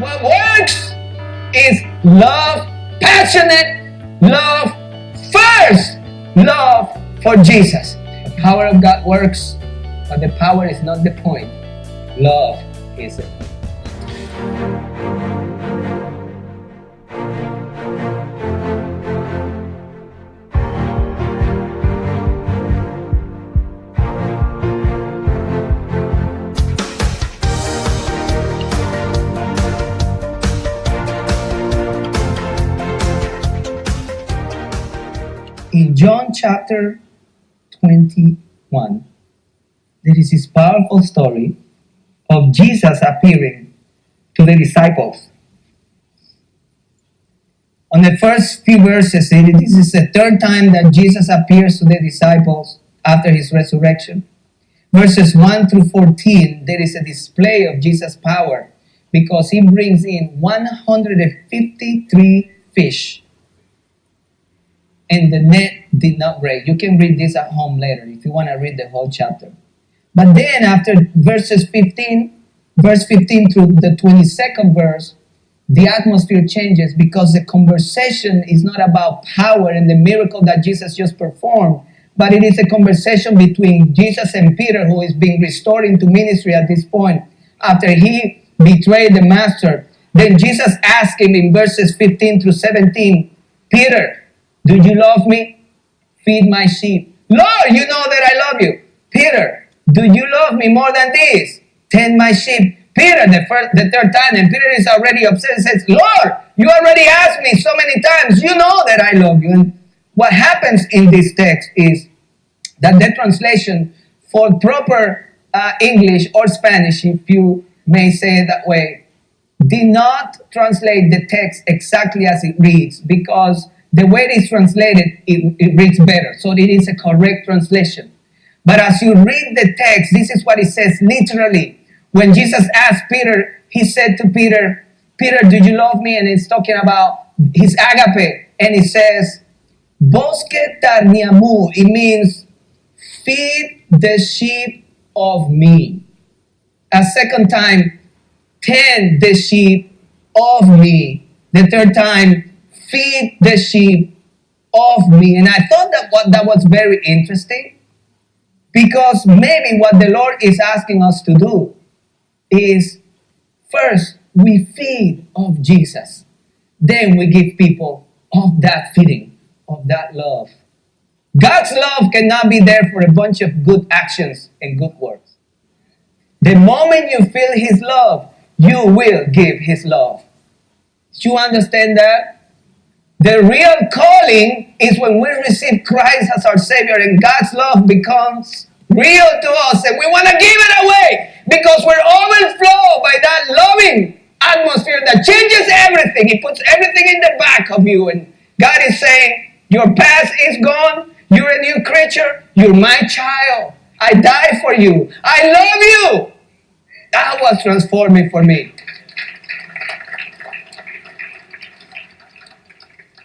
What works is love, passionate love first, love for Jesus. The power of God works, but the power is not the point. Love is the point. In John chapter 21, there is this powerful story of Jesus appearing to the disciples. On the first few verses, this is the third time that Jesus appears to the disciples after his resurrection. Verses 1 through 14, there is a display of Jesus' power because he brings in 153 fish. And the net did not break. You can read this at home later if you want to read the whole chapter. But then after verse 15 through the 22nd verse, the atmosphere changes because the conversation is not about power and the miracle that Jesus just performed, but it is a conversation between Jesus and Peter, who is being restored into ministry at this point after he betrayed the master. Then Jesus asked him in verses 15 through 17, Peter, do you love me? Feed my sheep. Lord, you know that I love you. Peter, do you love me more than this? Tend my sheep. Peter, the third time, and Peter is already upset and says, Lord, you already asked me so many times. You know that I love you. And what happens in this text is that the translation for proper English or Spanish, if you may say it that way, did not translate the text exactly as it reads, because the way it is translated, it reads better. So it is a correct translation. But as you read the text, this is what it says literally. When Jesus asked Peter, he said to Peter, Peter, do you love me? And it's talking about his agape. And it says, Bosque tarniamu. It means, feed the sheep of me. A second time, tend the sheep of me. The third time, feed the sheep of me. And I thought that was very interesting, because maybe what the Lord is asking us to do is, first, we feed of Jesus. Then we give people of that feeding, of that love. God's love cannot be there for a bunch of good actions and good works. The moment you feel his love, you will give his love. Do you understand that? The real calling is when we receive Christ as our Savior and God's love becomes real to us, and we want to give it away because we're overflowed by that loving atmosphere that changes everything. It puts everything in the back of you, and God is saying, your past is gone. You're a new creature. You're my child. I died for you. I love you. That was transforming for me.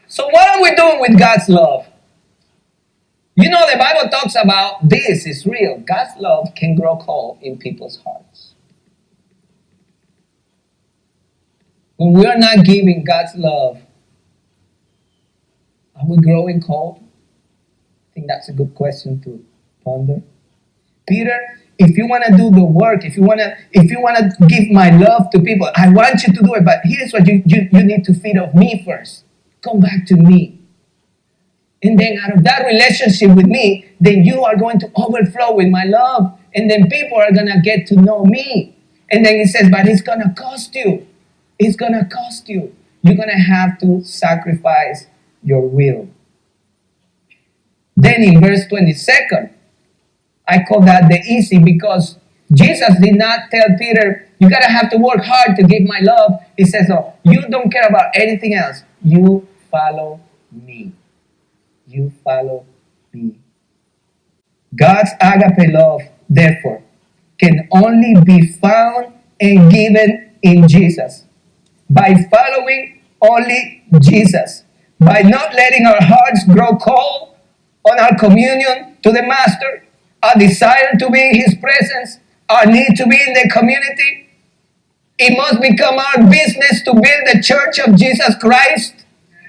So what are we doing with God's love? You know, the Bible talks about this is real. God's love can grow cold in people's hearts. When we are not giving God's love, are we growing cold? I think that's a good question to ponder. Peter, if you want to do the work, if you want to give my love to people, I want you to do it, but here's what you need to feed of me first. Come back to me. And then out of that relationship with me, then you are going to overflow with my love. And then people are going to get to know me. And then he says, but it's going to cost you. It's going to cost you. You're going to have to sacrifice your will. Then in verse 22nd, I call that the easy, because Jesus did not tell Peter, you got to have to work hard to give my love. He says, oh, you don't care about anything else. You follow me. You follow me. God's agape love, therefore, can only be found and given in Jesus. By following only Jesus. By not letting our hearts grow cold on our communion to the Master, our desire to be in his presence, our need to be in the community. It must become our business to build the church of Jesus Christ.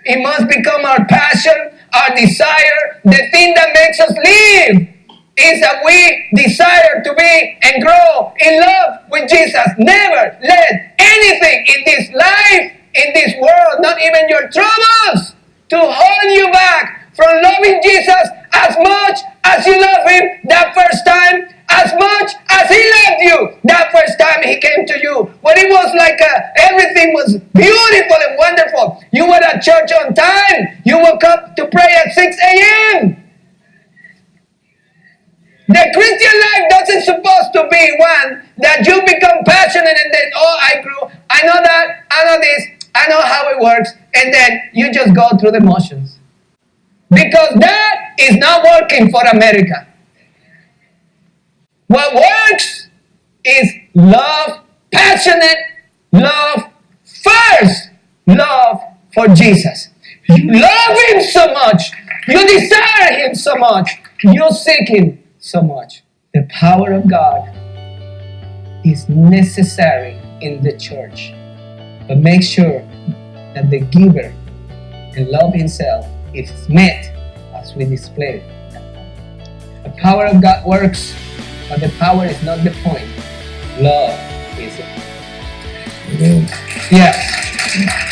It must become our passion, our desire. The thing that makes us live is that we desire to be and grow in love with Jesus. Never let anything in this life, in this world, not even your troubles, to hold you back from loving Jesus as much as you love Him that first time, as much as He loved you that first time He came to you. When it was like everything was beautiful and wonderful. You were at church on time. You woke up to pray at 6 a.m. The Christian life doesn't supposed to be one that you become passionate and then, oh, I grew. I know that. I know this. I know how it works. And then you just go through the motions. Because that is not working for America. What works is love, passionate love first. Love for Jesus. You love Him so much. You desire Him so much. You seek Him so much. The power of God is necessary in the church. But make sure that the giver and love Himself is met as we display it. The power of God works, but the power is not the point. Love is it. Yes.